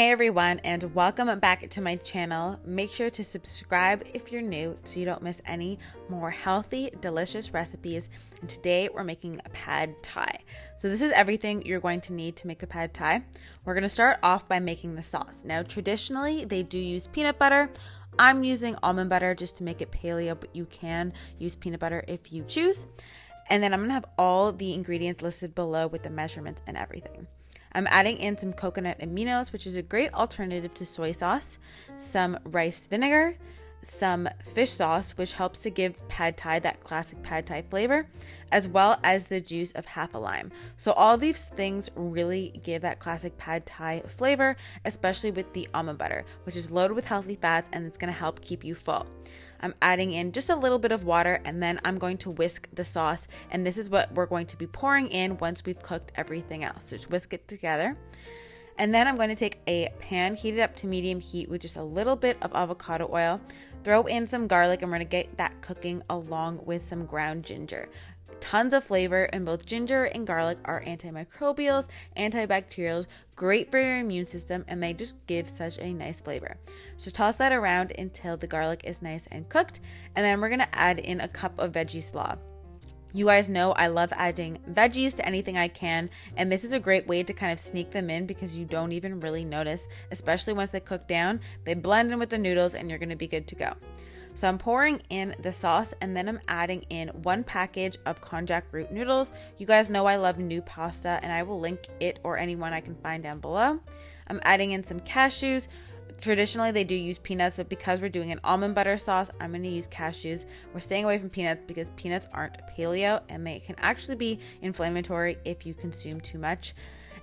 Hey everyone, and welcome back to my channel. Make sure to subscribe if you're new so you don't miss any more healthy, delicious recipes. And today we're making a pad thai. So this is everything you're going to need to make the pad thai. We're going to start off by making the sauce. Now traditionally they do use peanut butter. I'm using almond butter just to make it paleo, but you can use peanut butter if you choose. And then I'm going to have all the ingredients listed below with the measurements and everything. I'm adding in some coconut aminos, which is a great alternative to soy sauce, some rice vinegar, some fish sauce, which helps to give pad thai that classic pad thai flavor, as well as the juice of half a lime. So all these things really give that classic pad thai flavor, especially with the almond butter, which is loaded with healthy fats and it's going to help keep you full. I'm adding in just a little bit of water and then I'm going to whisk the sauce, and this is what we're going to be pouring in once we've cooked everything else. So just whisk it together. And then I'm going to take a pan heated up to medium heat with just a little bit of avocado oil, throw in some garlic, and we're going to get that cooking along with some ground ginger. Tons of flavor, and both ginger and garlic are antimicrobials, antibacterials, great for your immune system, and they just give such a nice flavor. So toss that around until the garlic is nice and cooked, and then we're going to add in a cup of veggie slaw. You guys know I love adding veggies to anything I can, and this is a great way to kind of sneak them in because you don't even really notice, especially once they cook down. They blend in with the noodles and you're going to be good to go. So I'm pouring in the sauce, and then I'm adding in 1 package of konjac root noodles. You guys know I love new pasta, and I will link it or anyone I can find down below. I'm adding in some cashews. Traditionally they do use peanuts, but because we're doing an almond butter sauce, I'm going to use cashews. We're staying away from peanuts because peanuts aren't paleo and they can actually be inflammatory if you consume too much.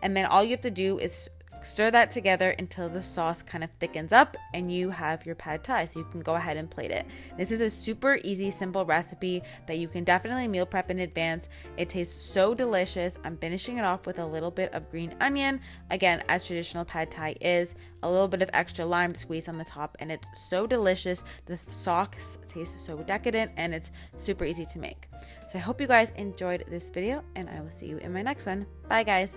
And then all you have to do is stir that together until the sauce kind of thickens up and you have your pad thai, so you can go ahead and plate it. This is a super easy, simple recipe that you can definitely meal prep in advance. It tastes so delicious. I'm finishing it off with a little bit of green onion, again, as traditional pad thai is, a little bit of extra lime to squeeze on the top, and it's so delicious. The sauce tastes so decadent and it's super easy to make. So I hope you guys enjoyed this video, and I will see you in my next one. Bye guys.